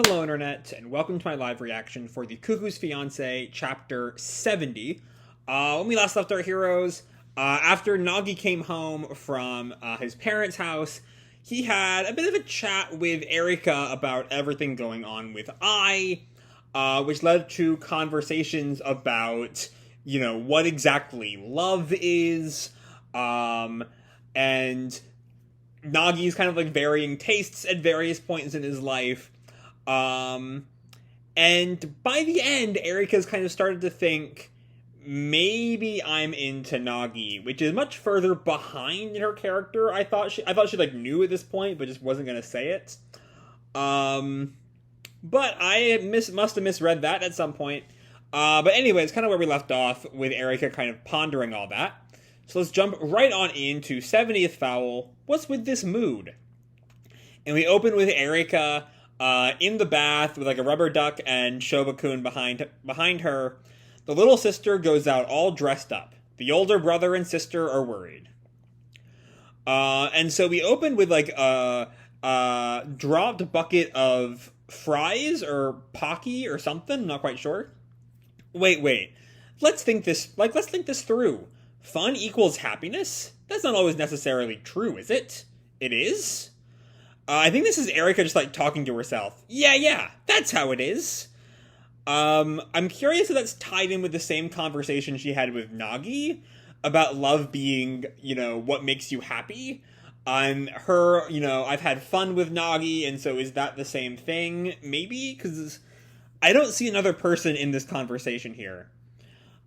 Hello Internet, and welcome to my live reaction for the Cuckoo's Fiancee, Chapter 70. When we last left our heroes, after Nagi came home from his parents' house, he had a bit of a chat with Erika about everything going on with which led to conversations about, what exactly love is, and Nagi's kind of like varying tastes at various points in his life. And by the end, Erika's kind of started to think, maybe I'm into Nagi, which is much further behind in her character. I thought she like knew at this point, but just wasn't gonna say it. But I must have misread that at some point. But anyway, it's kind of where we left off with Erika kind of pondering all that. So let's jump right on into 70th Foul. What's with this mood? And we open with Erika in the bath with like a rubber duck and Shobakun behind her. The little sister goes out all dressed up. The older brother and sister are worried. And so we open with like a dropped bucket of fries or Pocky or something. I'm not quite sure. Wait. Let's think this through. Fun equals happiness? That's not always necessarily true, is it? It is? I think this is Erika just like talking to herself. Yeah, that's how it is. I'm curious if that's tied in with the same conversation she had with Nagi about love being, what makes you happy. Her, I've had fun with Nagi, and so is that the same thing? Maybe? Because I don't see another person in this conversation here.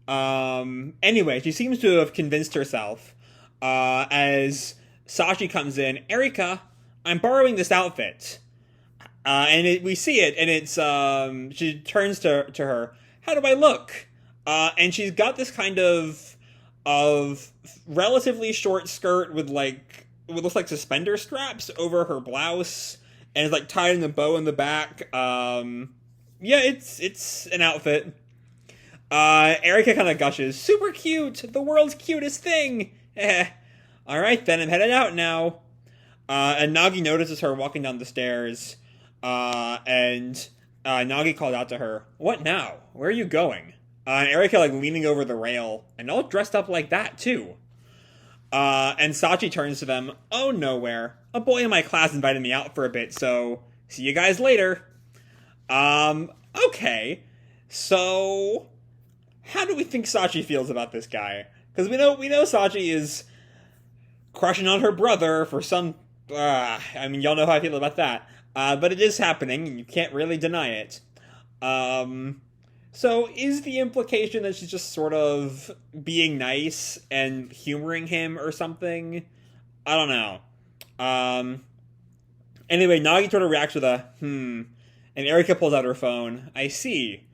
Anyway, she seems to have convinced herself, as Sachi comes in. Erika, I'm borrowing this outfit. And we see it, and it's, she turns to her. How do I look? And she's got this kind of relatively short skirt with like, what looks like suspender straps over her blouse, and it's like tied in a bow in the back. Yeah, it's an outfit. Erika kind of gushes, super cute, the world's cutest thing. Alright then, I'm headed out now. And Nagi notices her walking down the stairs, and Nagi called out to her, "What now? Where are you going?" And Erika like leaning over the rail, and all dressed up like that too. And Sachi turns to them, "Oh, nowhere. A boy in my class invited me out for a bit, so see you guys later." Okay. So, how do we think Sachi feels about this guy? Because we know Sachi is crushing on her brother for some... y'all know how I feel about that. But it is happening, and you can't really deny it. So is the implication that she's just sort of being nice and humoring him or something? I don't know. Anyway, Nagi sort of reacts with a, and Erika pulls out her phone. I see.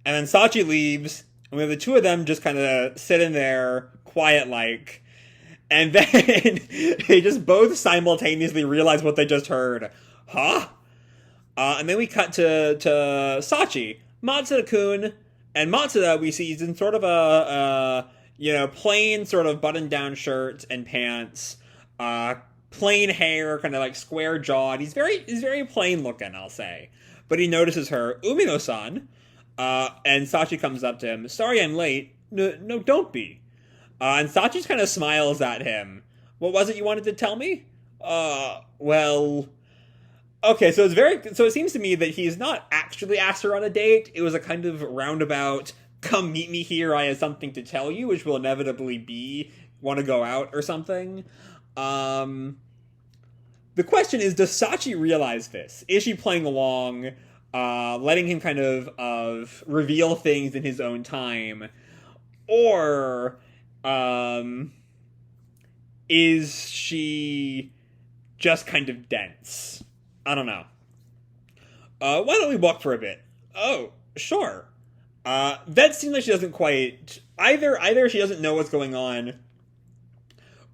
And then Sachi leaves, and we have the two of them just kind of sitting there, quiet-like. And then they just both simultaneously realize what they just heard. Huh? And then we cut to Sachi, Matsuda-kun, and Matsuda we see he's in sort of a plain sort of button-down shirt and pants, plain hair, kind of like square-jawed. He's very plain looking, I'll say. But he notices her, Umino-san, and Sachi comes up to him. Sorry I'm late. No, don't be. And Sachi just kind of smiles at him. What was it you wanted to tell me? Well... Okay, so it seems to me that he's not actually asked her on a date. It was a kind of roundabout, come meet me here, I have something to tell you, which will inevitably be, want to go out or something. The question is, does Sachi realize this? Is she playing along, letting him kind of reveal things in his own time? Or... is she just kind of dense? I don't know. Why don't we walk for a bit? Oh, sure. That seems like she doesn't quite... Either she doesn't know what's going on,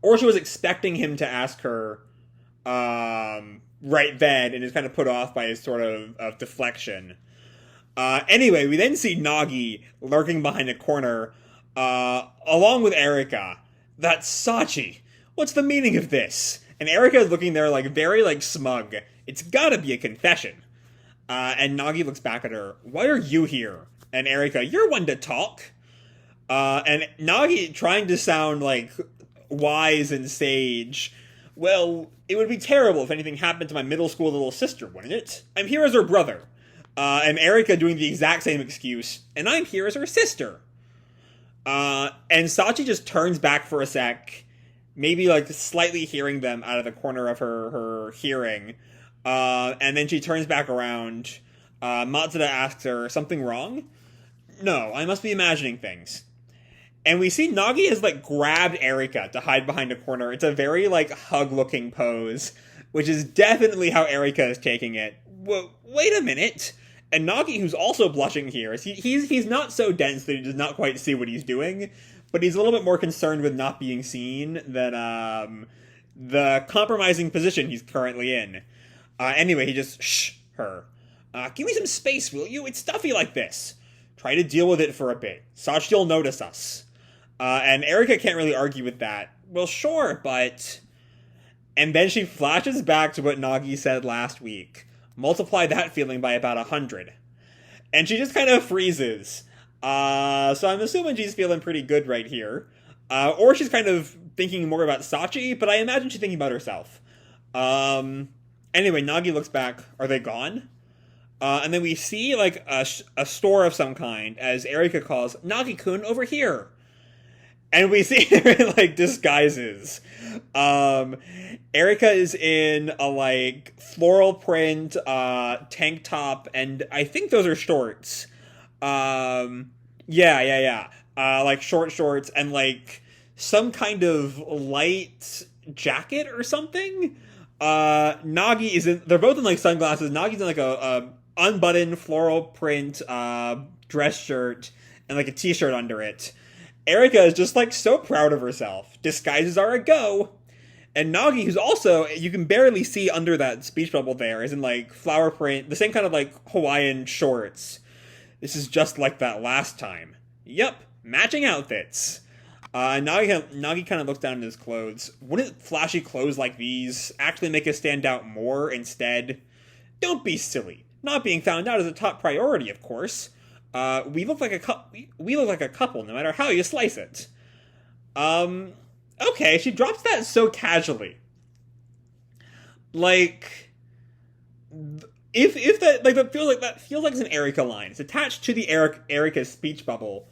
or she was expecting him to ask her, right then, and is kind of put off by his sort of deflection. Anyway, we then see Nagi lurking behind a corner, along with Erika. That's Sachi. What's the meaning of this? And Erika is looking there like very like smug. It's gotta be a confession. And Nagi looks back at her. Why are you here? And Erika, you're one to talk. And Nagi, trying to sound like wise and sage. Well, it would be terrible if anything happened to my middle school little sister, wouldn't it? I'm here as her brother. And Erika doing the exact same excuse. And I'm here as her sister. And Sachi just turns back for a sec, maybe like slightly hearing them out of the corner of her hearing. And then she turns back around. Matsuda asks her, something wrong? No, I must be imagining things. And we see Nagi has, like, grabbed Erika to hide behind a corner. It's a very, like, hug-looking pose, which is definitely how Erika is taking it. Wait a minute. And Nagi, who's also blushing here, he's not so dense that he does not quite see what he's doing, but he's a little bit more concerned with not being seen than, the compromising position he's currently in. Anyway, he just, shh, her. Give me some space, will you? It's stuffy like this. Try to deal with it for a bit. Sachi will notice us. And Erika can't really argue with that. Well, sure, but... And then she flashes back to what Nagi said last week. Multiply that feeling by about 100. And she just kind of freezes. So I'm assuming she's feeling pretty good right here. Or she's kind of thinking more about Sachi, but I imagine she's thinking about herself. Anyway, Nagi looks back. Are they gone? And then we see, like, a store of some kind, as Erika calls, Nagi-kun, over here. And we see her in, like, disguises. Erika is in a, like, floral print, tank top, and I think those are shorts. Yeah. Like, short shorts, and, like, some kind of light jacket or something. Nagi is in, they're both in, like, sunglasses. Nagi's in, like, a unbuttoned floral print dress shirt and like a t-shirt under it. Erika is just like so proud of herself. Disguises are a go. And Nagi, who's also, you can barely see under that speech bubble there, is in like flower print, the same kind of like Hawaiian shorts. This is just like that last time. Yep, matching outfits. Nagi kind of looks down at his clothes. Wouldn't flashy clothes like these actually make us stand out more instead? Don't be silly. Not being found out is a top priority, of course. We look like a couple, no matter how you slice it. Okay, she drops that so casually. Like, if that feels like it's an Erika line. It's attached to the Erika speech bubble.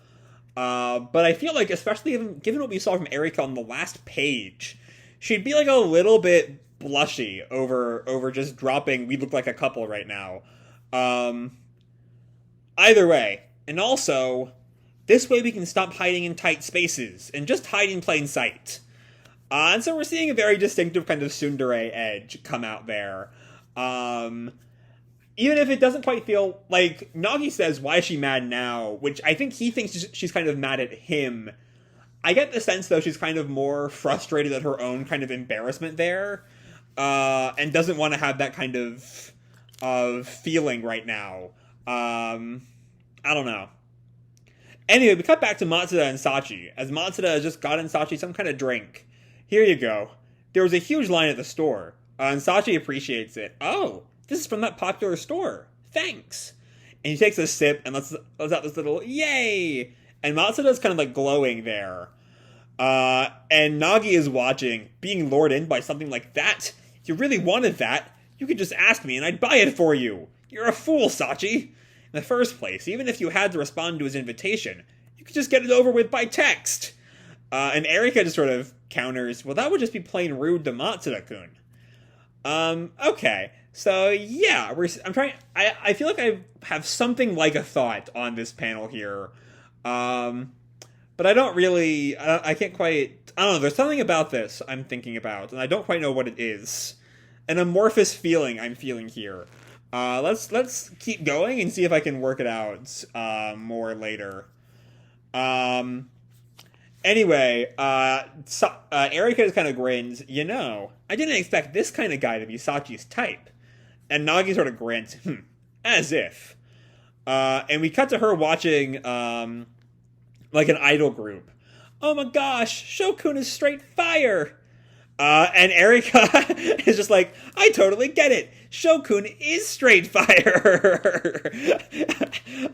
But I feel like, especially given what we saw from Erika on the last page, she'd be like a little bit blushy over just dropping "we look like a couple" right now. Either way, and also, this way we can stop hiding in tight spaces and just hide in plain sight. And so we're seeing a very distinctive kind of tsundere edge come out there. Even if it doesn't quite feel like Nagi says, "Why is she mad now?" Which I think he thinks she's kind of mad at him. I get the sense, though, she's kind of more frustrated at her own kind of embarrassment there. And doesn't want to have that kind of feeling right now. I don't know. Anyway, we cut back to Matsuda and Sachi, as Matsuda has just gotten Sachi some kind of drink. Here you go. There was a huge line at the store, and Sachi appreciates it. Oh, this is from that popular store. Thanks. And he takes a sip and lets out this little yay. And Matsuda's kind of like glowing there. And Nagi is watching, being lured in by something like that. If you really wanted that, you could just ask me and I'd buy it for you. You're a fool, Sachi. In the first place, even if you had to respond to his invitation, you could just get it over with by text. And Erika just sort of counters, well, that would just be plain rude to Matsuda-kun. Okay. So, yeah, I feel like I have something like a thought on this panel here. But I don't really, I can't quite, I don't know, there's something about this I'm thinking about, and I don't quite know what it is. An amorphous feeling I'm feeling here. Let's keep going and see if I can work it out, more later. Anyway, Erika just kind of grins, you know, I didn't expect this kind of guy to be Sachi's type. And Nagi sort of grins, as if. And we cut to her watching, like an idol group. Oh my gosh, Shokun is straight fire! And Erika is just like, I totally get it. Shokun is straight fire.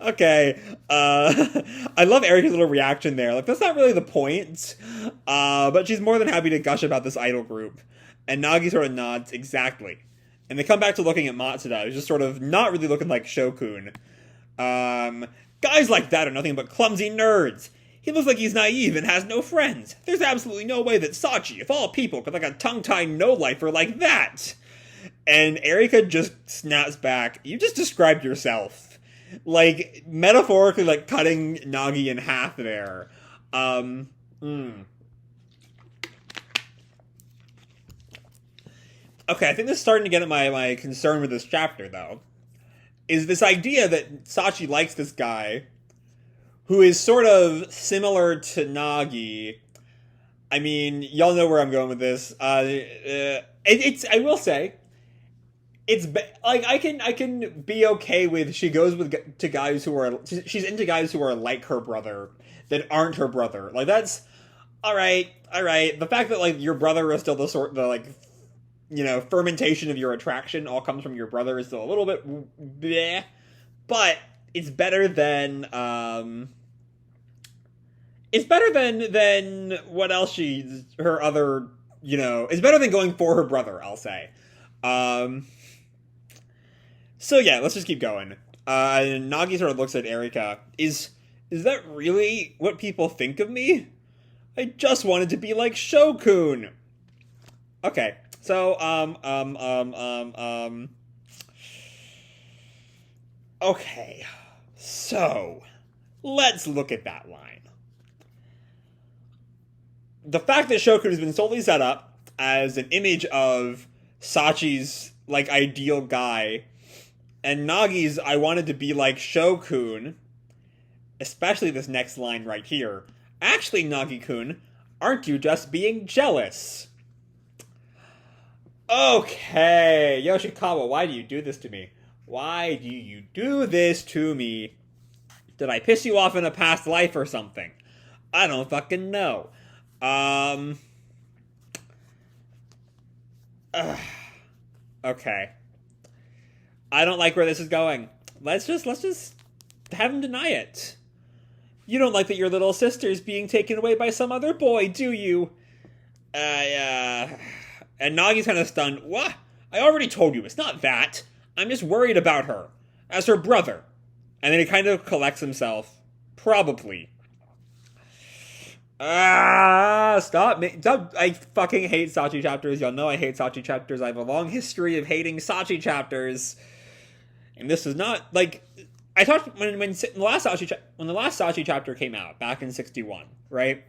Okay. I love Erika's little reaction there. Like, that's not really the point. But she's more than happy to gush about this idol group. And Nagi sort of nods, exactly. And they come back to looking at Matsuda, who's just sort of not really looking like Shokun. Guys like that are nothing but clumsy nerds. He looks like he's naive and has no friends. There's absolutely no way that Sachi, of all people, could like a tongue-tied no-lifer like that. And Erika just snaps back. You just described yourself. Like, metaphorically, like, cutting Nagi in half there. Okay, I think this is starting to get at my concern with this chapter, though. Is this idea that Sachi likes this guy who is sort of similar to Nagi. I mean, y'all know where I'm going with this. It's I will say, it's like I can be okay with she goes to guys who are she's into guys who are like her brother that aren't her brother. Like that's all right. The fact that like your brother is still the like fermentation of your attraction all comes from your brother is still a little bit bleh, but it's better than what else her other it's better than going for her brother, I'll say. So yeah, let's just keep going. Nagi sort of looks at Erika. Is that really what people think of me? I just wanted to be like Shokun. Okay, so okay, so let's look at that line. The fact that Shokun has been solely set up as an image of Sachi's like ideal guy, and Nagi's I wanted to be like Shokun, especially this next line right here. Actually, Nagi-kun, aren't you just being jealous? Okay, Yoshikawa, why do you do this to me? Why do you do this to me? Did I piss you off in a past life or something? I don't fucking know. Okay. I don't like where this is going. Let's just have him deny it. You don't like that your little sister's being taken away by some other boy, do you? And Nagi's kind of stunned. What? I already told you, it's not that. I'm just worried about her. As her brother. And then he kind of collects himself. Probably. Stop. I fucking hate Sachi chapters. Y'all know I hate Sachi chapters. I have a long history of hating Sachi chapters. And this is not, like... I talked when the last Sachi chapter came out, back in 61, right?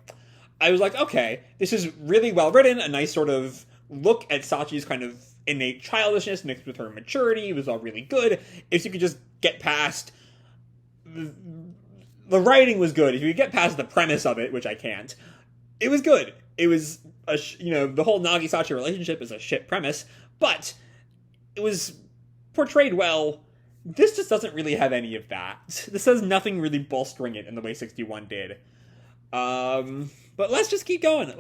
I was like, okay, this is really well written, a nice sort of look at Sachi's kind of innate childishness mixed with her maturity. It was all really good. If you could just get past... The writing was good. If you could get past the premise of it, which I can't, it was good. It was, the whole Nagi-Sachi relationship is a shit premise, but it was portrayed well. This just doesn't really have any of that. This has nothing really bolstering it in the way 61 did. But let's just keep going.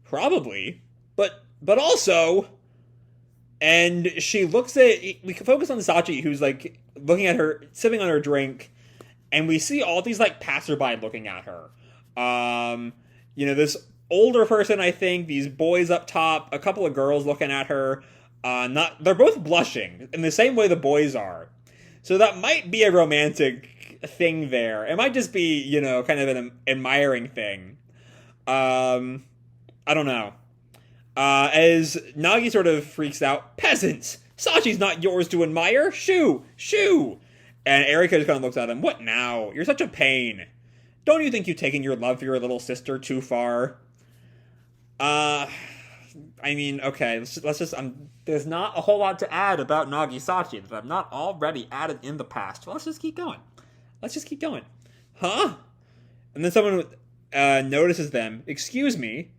Probably. But also... And she looks at... We can focus on Sachi, who's, like, looking at her, sipping on her drink, and we see all these, like, passerby looking at her. This older person, I think, these boys up top, a couple of girls looking at her... they're both blushing in the same way the boys are. So that might be a romantic thing there. It might just be, kind of an admiring thing. I don't know. As Nagi sort of freaks out, peasants! Sachi's not yours to admire! Shoo! Shoo! And Erika just kind of looks at him. What now? You're such a pain. Don't you think you've taken your love for your little sister too far? I mean, okay, let's just, there's not a whole lot to add about Nagi-Sachi that I've not already added in the past. Well, let's just keep going. Huh? And then someone notices them. Excuse me,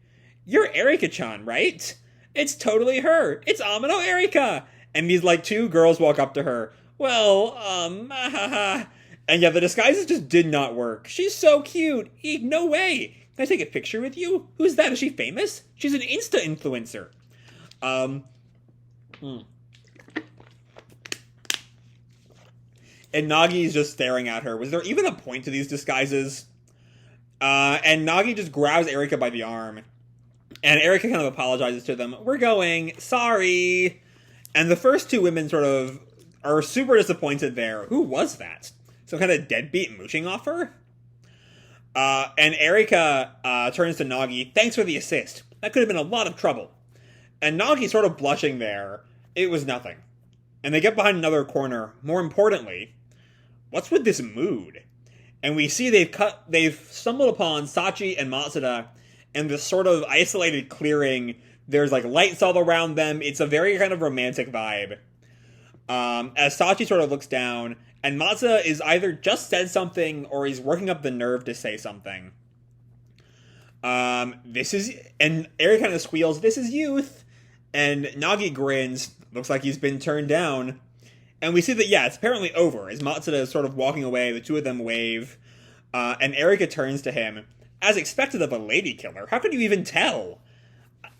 you're Erika-chan, right? It's totally her. It's Amano Erika. And these, like, two girls walk up to her. Well, and yeah, the disguises just did not work. She's so cute. Eek, no way. Can I take a picture with you? Who's that? Is she famous? She's an Insta influencer. And Nagi's just staring at her. Was there even a point to these disguises? And Nagi just grabs Erika by the arm. And Erika kind of apologizes to them. We're going. Sorry. And the first two women sort of are super disappointed there. Who was that? Some kind of deadbeat mooching offer? And Erika turns to Nagi. Thanks for the assist. That could have been a lot of trouble. And Nagi's sort of blushing there. It was nothing. And they get behind another corner. More importantly, what's with this mood? And we see they've stumbled upon Sachi and Matsuda in this sort of isolated clearing. There's like lights all around them. It's a very kind of romantic vibe. As Sachi sort of looks down, and Matsuda is either just said something or he's working up the nerve to say something. And Eric kind of squeals, "This is youth." And Nagi grins, looks like he's been turned down. And we see that, yeah, it's apparently over. As Matsuda is sort of walking away, the two of them wave. And Erika turns to him. As expected of a lady killer, how could you even tell?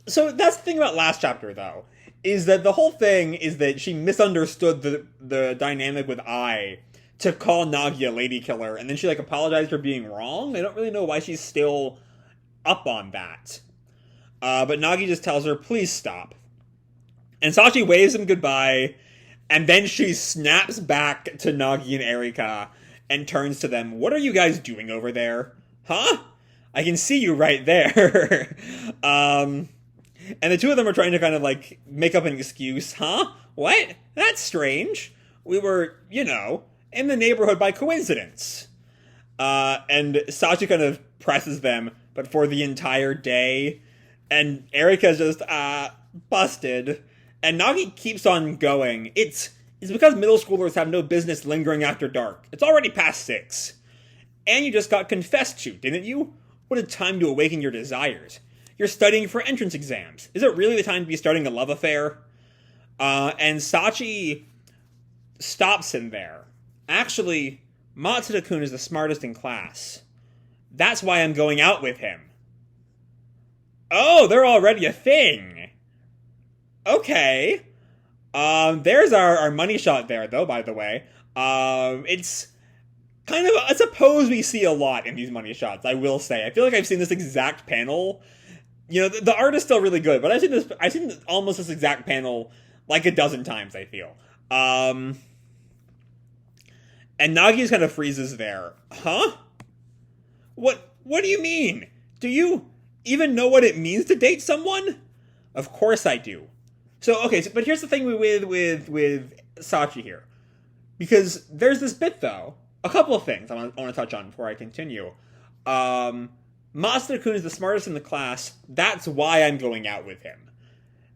So that's the thing about last chapter, though, is that the whole thing is that she misunderstood the dynamic with Ai to call Nagi a lady killer, and then she, like, apologized for being wrong? I don't really know why she's still up on that. But Nagi just tells her, please stop. And Sachi waves him goodbye, and then she snaps back to Nagi and Erika and turns to them. What are you guys doing over there? Huh? I can see you right there. And the two of them are trying to kind of, like, make up an excuse. Huh? What? That's strange. We were, in the neighborhood by coincidence. And Sachi kind of presses them, but for the entire day. And Erika's just, busted. And Nagi keeps on going. It's because middle schoolers have no business lingering after dark. It's already past 6. And you just got confessed to, didn't you? What a time to awaken your desires. You're studying for entrance exams. Is it really the time to be starting a love affair? And Sachi stops him there. Actually, Matsuda-kun is the smartest in class. That's why I'm going out with him. Oh, they're already a thing. Okay. There's our money shot there, though, by the way. It's kind of a pose we see a lot in these money shots, I will say. I feel like I've seen this exact panel. The art is still really good, but I've seen almost this exact panel like a dozen times, I feel. And Nagi just kind of freezes there. Huh? What do you mean? Do you even know what it means to date someone? Of course I do. So, okay, but here's the thing with Sachi here. Because there's this bit, though. A couple of things I want to touch on before I continue. Matsuda-kun is the smartest in the class. That's why I'm going out with him.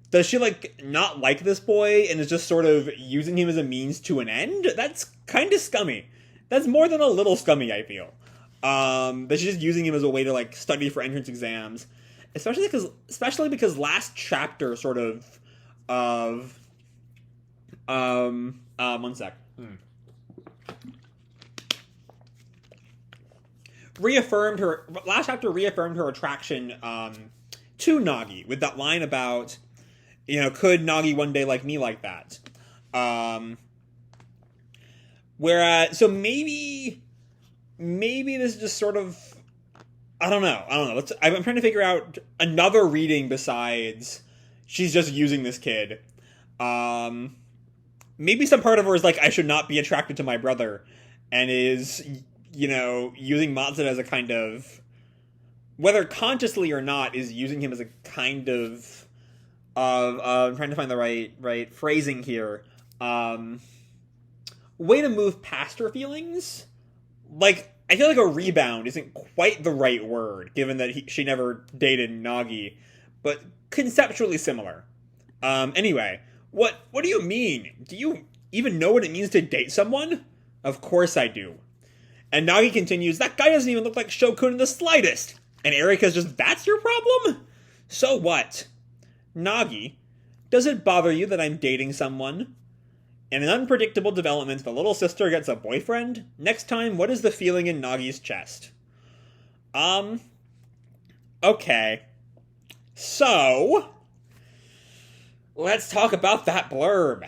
Does she, not like this boy and is just sort of using him as a means to an end? That's kind of scummy. That's more than a little scummy, I feel. That she's just using him as a way to, study for entrance exams. Especially because last chapter sort of... one sec. Last chapter reaffirmed her attraction to Nagi with that line about, could Nagi one day like me like that? Whereas, so maybe this is just sort of, I don't know. I'm trying to figure out another reading besides she's just using this kid. Maybe some part of her is like, I should not be attracted to my brother, and is, using Matsuda as a kind of, whether consciously or not, is using him as a kind of I'm trying to find the right phrasing here, way to move past her feelings. I feel like a rebound isn't quite the right word, given that she never dated Nagi, but conceptually similar. Anyway, what do you mean? Do you even know what it means to date someone? Of course I do. And Nagi continues, that guy doesn't even look like Shokun in the slightest. And Erika's just, that's your problem? So what? Nagi, does it bother you that I'm dating someone? In an unpredictable development, the little sister gets a boyfriend. Next time, what is the feeling in Nagi's chest? Okay. So, let's talk about that blurb.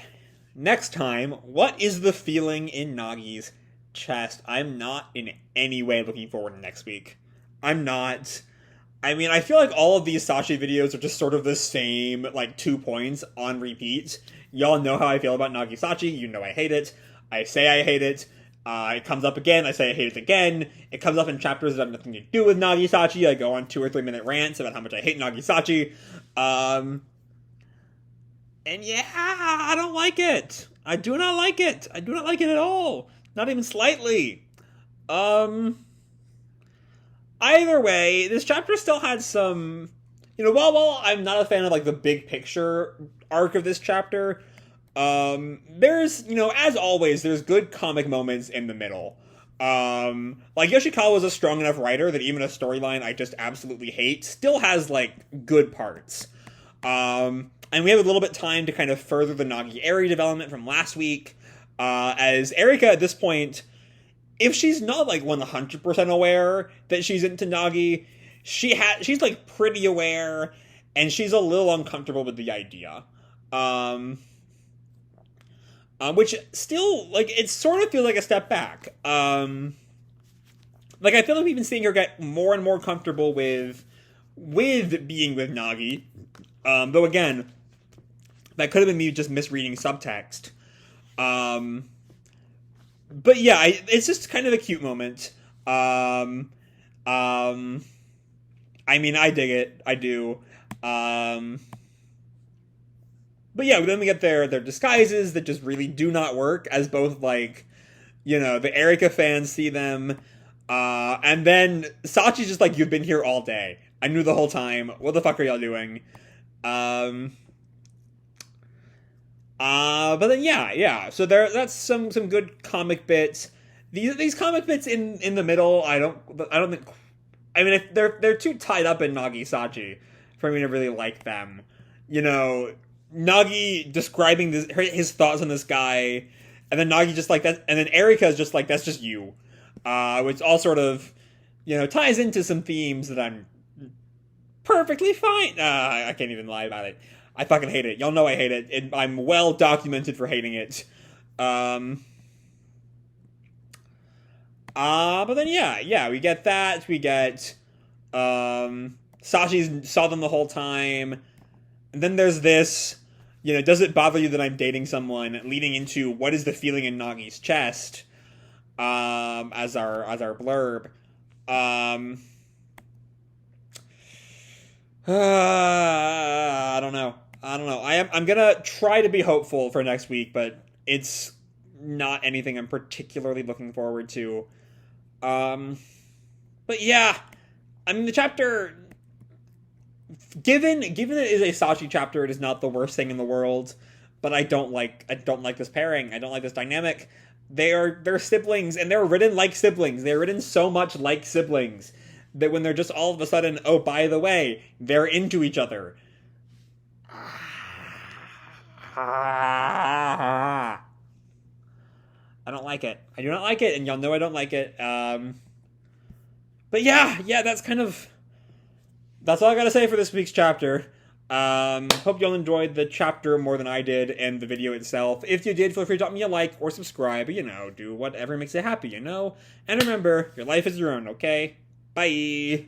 next time, what is the feeling in Nagi's chest? I'm not in any way looking forward to next week. I'm not. I mean, I feel like all of these Sachi videos are just sort of the same, like, 2 points on repeat. Y'all know how I feel about Nagi Sachi. You know I hate it. I say I hate it. It comes up again. I say I hate it again. It comes up in chapters that have nothing to do with Nagi Sachi. I go on 2 or 3 minute rants about how much I hate Nagi Sachi. And yeah, I don't like it. I do not like it. I do not like it at all. Not even slightly. Either way, this chapter still had some, while I'm not a fan of, like, the big picture arc of this chapter, there's, as always, there's good comic moments in the middle. Like, Yoshikawa was a strong enough writer that even a storyline I just absolutely hate still has, like, good parts. And we have a little bit of time to kind of further the NagiEri development from last week, as Erika at this point, if she's not, like, 100% aware that she's into Nagi, she's, like, pretty aware, and she's a little uncomfortable with the idea. Which still, like, it sort of feels like a step back. Like, I feel like we've been seeing her get more and more comfortable with being with Nagi. Though, again, that could have been me just misreading subtext. But yeah, it's just kind of a cute moment. I mean, I dig it. I do. But yeah, then we get their disguises that just really do not work, as both, like, the Erika fans see them. And then Sachi's just like, you've been here all day. I knew the whole time. What the fuck are y'all doing? But then yeah. So that's some good comic bits. These comic bits in the middle, I don't think. I mean, if they're too tied up in Nagi Sachi for me to really like them. Nagi describing his thoughts on this guy, and then Nagi just like that, and then Erika is just like, that's just you. Which all sort of, ties into some themes that I'm perfectly fine. I can't even lie about it. I fucking hate it. Y'all know I hate it. I'm well documented for hating it. But then yeah, we get that. We get, Sachi saw them the whole time. And then there's this, does it bother you that I'm dating someone, leading into what is the feeling in Nagi's chest, as our blurb. I don't know. I'm gonna try to be hopeful for next week, but it's not anything I'm particularly looking forward to. But yeah, I mean, the chapter, given it is a Sachi chapter, it is not the worst thing in the world. But I don't like this pairing. I don't like this dynamic. They're siblings, and they're written like siblings. They're written so much like siblings that when they're just all of a sudden, oh, by the way, they're into each other. I don't like it. I do not like it, and y'all know I don't like it. But yeah, that's all I gotta say for this week's chapter. Hope y'all enjoyed the chapter more than I did, and the video itself. If you did, feel free to drop me a like or subscribe. Do whatever makes you happy, And remember, your life is your own, okay? Bye!